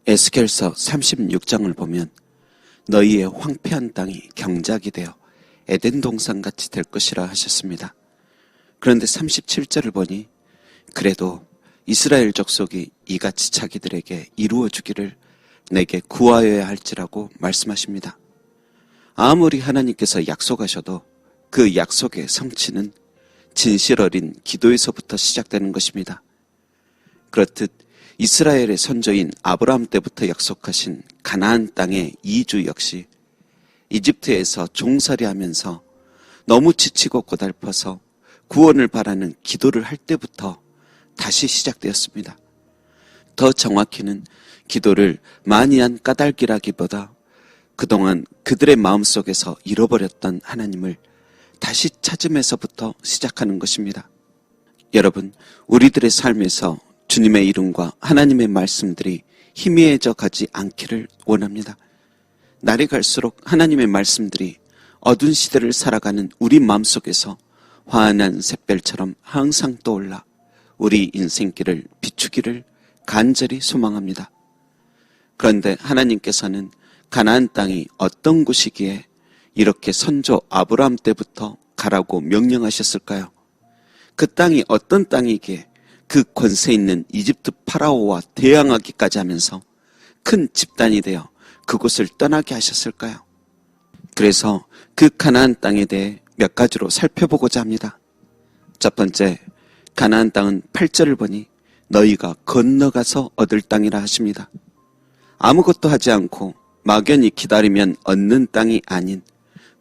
에스겔서 36장을 보면 너희의 황폐한 땅이 경작이 되어 에덴 동산같이 될 것이라 하셨습니다. 그런데 37절을 보니 그래도 이스라엘 족속이 이같이 자기들에게 이루어주기를 내게 구하여야 할지라고 말씀하십니다. 아무리 하나님께서 약속하셔도 그 약속의 성취는 진실 어린 기도에서부터 시작되는 것입니다. 그렇듯 이스라엘의 선조인 아브라함 때부터 약속하신 가나안 땅의 이주 역시 이집트에서 종살이하면서 너무 지치고 고달퍼서 구원을 바라는 기도를 할 때부터 다시 시작되었습니다. 더 정확히는 기도를 많이 한 까닭이라기보다 그동안 그들의 마음속에서 잃어버렸던 하나님을 다시 찾음에서부터 시작하는 것입니다. 여러분, 우리들의 삶에서 주님의 이름과 하나님의 말씀들이 희미해져 가지 않기를 원합니다. 날이 갈수록 하나님의 말씀들이 어두운 시대를 살아가는 우리 마음속에서 환한 샛별처럼 항상 떠올라 우리 인생길을 비추기를 간절히 소망합니다. 그런데 하나님께서는 가나안 땅이 어떤 곳이기에 이렇게 선조 아브라함 때부터 가라고 명령하셨을까요? 그 땅이 어떤 땅이기에 그 권세 있는 이집트 파라오와 대항하기까지 하면서 큰 집단이 되어 그곳을 떠나게 하셨을까요? 그래서 그 가나안 땅에 대해 몇 가지로 살펴보고자 합니다. 첫 번째, 가나안 땅은 8절을 보니 너희가 건너가서 얻을 땅이라 하십니다. 아무것도 하지 않고 막연히 기다리면 얻는 땅이 아닌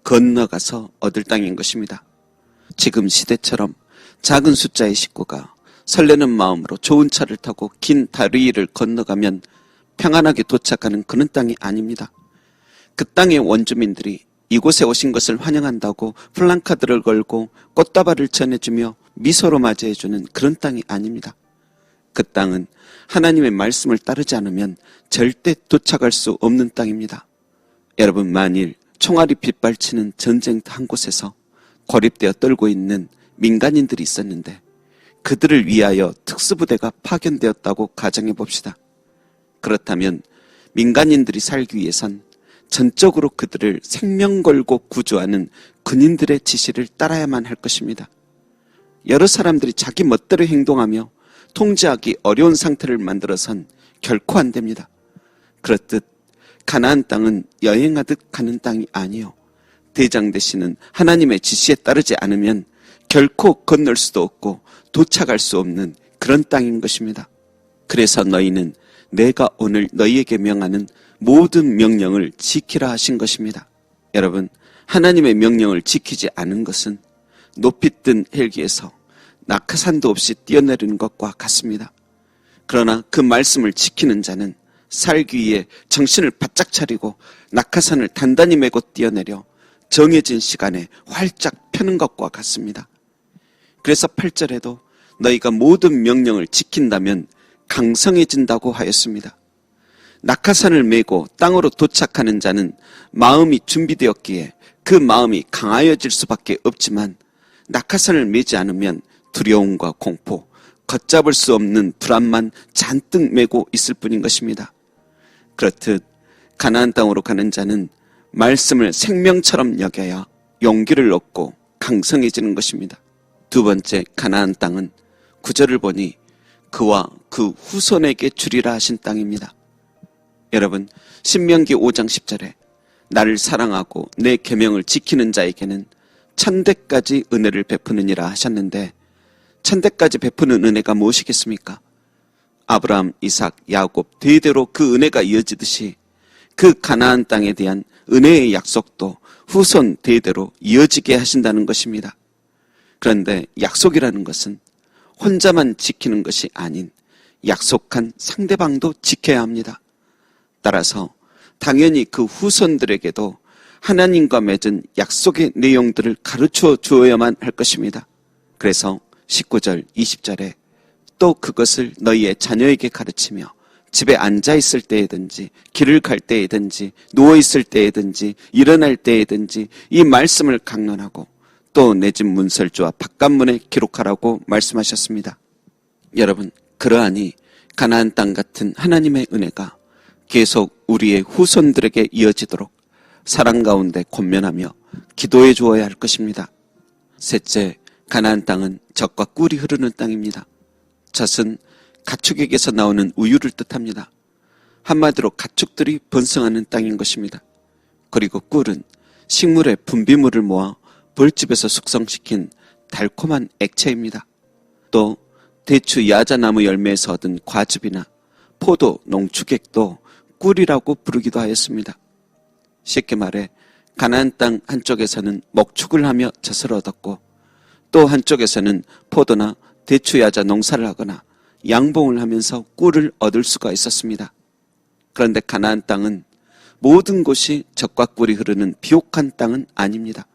건너가서 얻을 땅인 것입니다. 지금 시대처럼 작은 숫자의 식구가 설레는 마음으로 좋은 차를 타고 긴 다리 위를 건너가면 평안하게 도착하는 그런 땅이 아닙니다. 그 땅의 원주민들이 이곳에 오신 것을 환영한다고 플랜카드를 걸고 꽃다발을 전해주며 미소로 맞이해주는 그런 땅이 아닙니다. 그 땅은 하나님의 말씀을 따르지 않으면 절대 도착할 수 없는 땅입니다. 여러분, 만일 총알이 빗발치는 전쟁터 한 곳에서 고립되어 떨고 있는 민간인들이 있었는데 그들을 위하여 특수부대가 파견되었다고 가정해 봅시다. 그렇다면 민간인들이 살기 위해선 전적으로 그들을 생명 걸고 구조하는 군인들의 지시를 따라야만 할 것입니다. 여러 사람들이 자기 멋대로 행동하며 통제하기 어려운 상태를 만들어선 결코 안 됩니다. 그렇듯 가나안 땅은 여행하듯 가는 땅이 아니요, 대장 되시는 하나님의 지시에 따르지 않으면 결코 건널 수도 없고 도착할 수 없는 그런 땅인 것입니다. 그래서 너희는 내가 오늘 너희에게 명하는 모든 명령을 지키라 하신 것입니다. 여러분, 하나님의 명령을 지키지 않은 것은 높이 뜬 헬기에서 낙하산도 없이 뛰어내리는 것과 같습니다. 그러나 그 말씀을 지키는 자는 살기 위해 정신을 바짝 차리고 낙하산을 단단히 메고 뛰어내려 정해진 시간에 활짝 펴는 것과 같습니다. 그래서 8절에도 너희가 모든 명령을 지킨다면 강성해진다고 하였습니다. 낙하산을 메고 땅으로 도착하는 자는 마음이 준비되었기에 그 마음이 강하여질 수밖에 없지만 낙하산을 메지 않으면 두려움과 공포, 걷잡을 수 없는 불안만 잔뜩 메고 있을 뿐인 것입니다. 그렇듯 가나안 땅으로 가는 자는 말씀을 생명처럼 여겨야 용기를 얻고 강성해지는 것입니다. 두 번째, 가나안 땅은 9절을 보니 그와 그 후손에게 주리라 하신 땅입니다. 여러분, 신명기 5장 10절에 나를 사랑하고 내 계명을 지키는 자에게는 1000대까지 은혜를 베푸느니라 하셨는데 1000대까지 베푸는 은혜가 무엇이겠습니까? 아브라함, 이삭, 야곱 대대로 그 은혜가 이어지듯이 그 가나안 땅에 대한 은혜의 약속도 후손 대대로 이어지게 하신다는 것입니다. 그런데 약속이라는 것은 혼자만 지키는 것이 아닌 약속한 상대방도 지켜야 합니다. 따라서 당연히 그 후손들에게도 하나님과 맺은 약속의 내용들을 가르쳐 주어야만 할 것입니다. 그래서 19절, 20절에 또 그것을 너희의 자녀에게 가르치며 집에 앉아있을 때에든지 길을 갈 때에든지 누워있을 때에든지 일어날 때에든지 이 말씀을 강론하고 또 내 집 문설주와 바깥문에 기록하라고 말씀하셨습니다. 여러분, 그러하니 가나안 땅 같은 하나님의 은혜가 계속 우리의 후손들에게 이어지도록 사랑 가운데 권면하며 기도해 주어야 할 것입니다. 셋째, 가나안 땅은 젖과 꿀이 흐르는 땅입니다. 젖은 가축에게서 나오는 우유를 뜻합니다. 한마디로 가축들이 번성하는 땅인 것입니다. 그리고 꿀은 식물의 분비물을 모아 벌집에서 숙성시킨 달콤한 액체입니다. 또 대추 야자나무 열매에서 얻은 과즙이나 포도, 농축액도 꿀이라고 부르기도 하였습니다. 쉽게 말해 가나안 땅 한쪽에서는 목축을 하며 젖을 얻었고 또 한쪽에서는 포도나 대추 야자 농사를 하거나 양봉을 하면서 꿀을 얻을 수가 있었습니다. 그런데 가나안 땅은 모든 곳이 젖과 꿀이 흐르는 비옥한 땅은 아닙니다.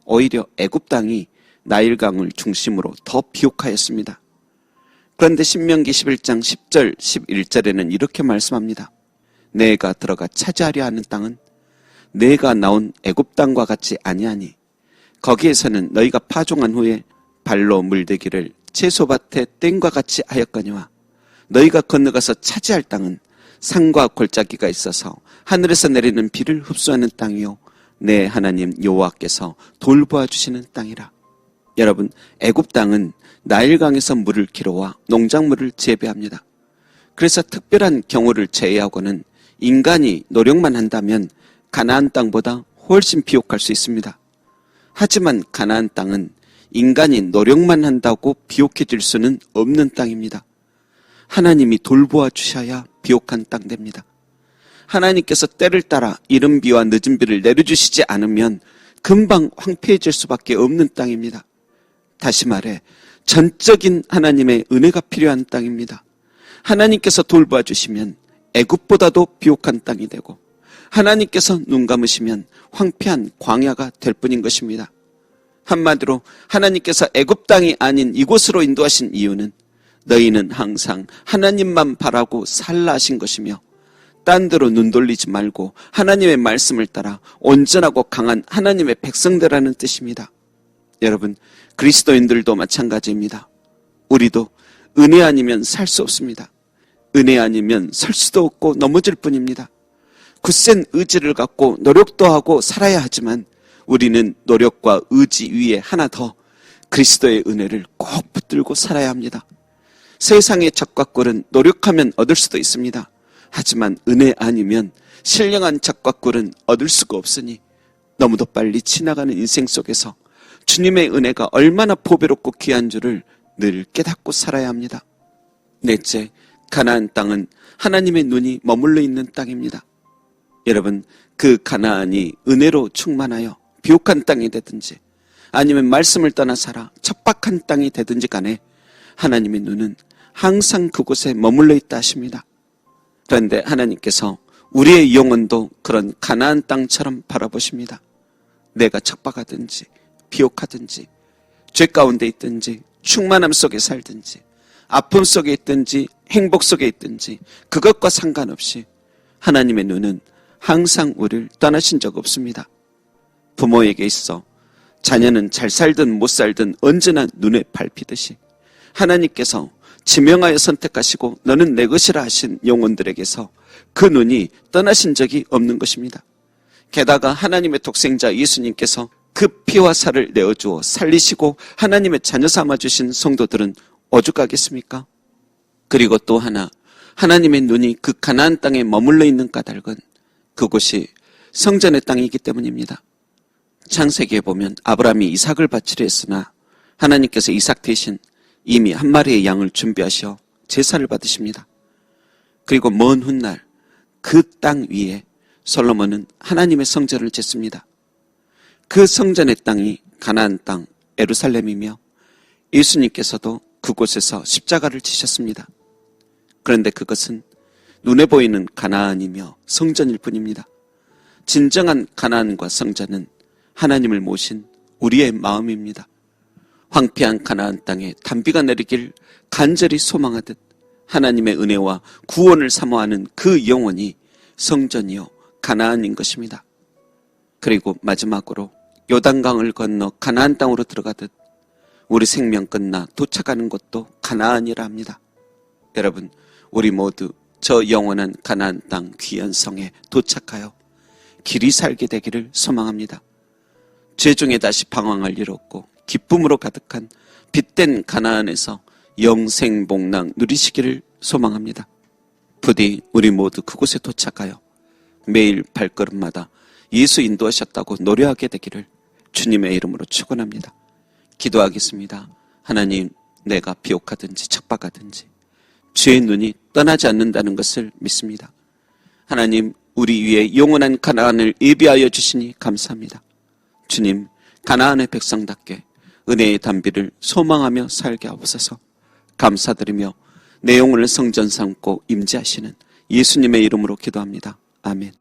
오히려 애굽 땅이 나일강을 중심으로 더 비옥하였습니다. 그런데 신명기 11장 10절 11절에는 이렇게 말씀합니다. 내가 들어가 차지하려 하는 땅은 내가 나온 애굽 땅과 같지 아니하니 거기에서는 너희가 파종한 후에 발로 물대기를 채소밭의 땡과 같이 하였거니와 너희가 건너가서 차지할 땅은 산과 골짜기가 있어서 하늘에서 내리는 비를 흡수하는 땅이요 내 하나님 여호와께서 돌보아 주시는 땅이라. 여러분, 애굽 땅은 나일강에서 물을 길어와 농작물을 재배합니다. 그래서 특별한 경우를 제외하고는 인간이 노력만 한다면 가나안 땅보다 훨씬 비옥할 수 있습니다. 하지만 가나안 땅은 인간이 노력만 한다고 비옥해질 수는 없는 땅입니다. 하나님이 돌보아 주셔야 비옥한 땅 됩니다. 하나님께서 때를 따라 이른 비와 늦은 비를 내려주시지 않으면 금방 황폐해질 수밖에 없는 땅입니다. 다시 말해 전적인 하나님의 은혜가 필요한 땅입니다. 하나님께서 돌보아 주시면 애굽보다도 비옥한 땅이 되고 하나님께서 눈 감으시면 황폐한 광야가 될 뿐인 것입니다. 한마디로 하나님께서 애굽 땅이 아닌 이곳으로 인도하신 이유는 너희는 항상 하나님만 바라고 살라 하신 것이며 딴 데로 눈 돌리지 말고 하나님의 말씀을 따라 온전하고 강한 하나님의 백성되라는 뜻입니다. 여러분, 그리스도인들도 마찬가지입니다. 우리도 은혜 아니면 살 수 없습니다. 은혜 아니면 설 수도 없고 넘어질 뿐입니다. 굳센 의지를 갖고 노력도 하고 살아야 하지만 우리는 노력과 의지 위에 하나 더 그리스도의 은혜를 꼭 붙들고 살아야 합니다. 세상의 젖과 꿀은 노력하면 얻을 수도 있습니다. 하지만 은혜 아니면 신령한 젖과 꿀은 얻을 수가 없으니 너무도 빨리 지나가는 인생 속에서 주님의 은혜가 얼마나 보배롭고 귀한 줄을 늘 깨닫고 살아야 합니다. 넷째, 가나안 땅은 하나님의 눈이 머물러 있는 땅입니다. 여러분, 그 가나안이 은혜로 충만하여 비옥한 땅이 되든지 아니면 말씀을 떠나 살아 척박한 땅이 되든지 간에 하나님의 눈은 항상 그곳에 머물러 있다 하십니다. 그런데 하나님께서 우리의 영혼도 그런 가나안 땅처럼 바라보십니다. 내가 척박하든지 비옥하든지 죄 가운데 있든지 충만함 속에 살든지 아픔 속에 있든지 행복 속에 있든지 그것과 상관없이 하나님의 눈은 항상 우리를 떠나신 적 없습니다. 부모에게 있어 자녀는 잘 살든 못 살든 언제나 눈에 밟히듯이 하나님께서 지명하여 선택하시고 너는 내 것이라 하신 영혼들에게서 그 눈이 떠나신 적이 없는 것입니다. 게다가 하나님의 독생자 예수님께서 그 피와 살을 내어주어 살리시고 하나님의 자녀 삼아주신 성도들은 오죽하겠습니까? 그리고 또 하나, 하나님의 눈이 그 가나안 땅에 머물러 있는 까닭은 그곳이 성전의 땅이기 때문입니다. 창세기에 보면 아브라함이 이삭을 바치려 했으나 하나님께서 이삭 대신 이미 한 마리의 양을 준비하셔 제사를 받으십니다. 그리고 먼 훗날 그 땅 위에 솔로몬은 하나님의 성전을 짓습니다. 그 성전의 땅이 가나안 땅 예루살렘이며 예수님께서도 그곳에서 십자가를 지셨습니다. 그런데 그것은 눈에 보이는 가나안이며 성전일 뿐입니다. 진정한 가나안과 성전은 하나님을 모신 우리의 마음입니다. 황폐한 가나안 땅에 단비가 내리길 간절히 소망하듯 하나님의 은혜와 구원을 사모하는 그 영혼이 성전이요 가나안인 것입니다. 그리고 마지막으로 요단강을 건너 가나안 땅으로 들어가듯 우리 생명 끝나 도착하는 곳도 가나안이라 합니다. 여러분, 우리 모두 저 영원한 가나안 땅 귀한 성에 도착하여 길이 살게 되기를 소망합니다. 죄중에 다시 방황할 일 없고 기쁨으로 가득한 빛된 가나안에서 영생복락 누리시기를 소망합니다. 부디 우리 모두 그곳에 도착하여 매일 발걸음마다 예수 인도하셨다고 노래하게 되기를 주님의 이름으로 축원합니다. 기도하겠습니다. 하나님, 내가 비옥하든지 척박하든지 주의 눈이 떠나지 않는다는 것을 믿습니다. 하나님, 우리 위에 영원한 가나안을 예비하여 주시니 감사합니다. 주님, 가나안의 백성답게 은혜의 담비를 소망하며 살게 하옵소서. 감사드리며 내 영혼을 성전 삼고 임재하시는 예수님의 이름으로 기도합니다. 아멘.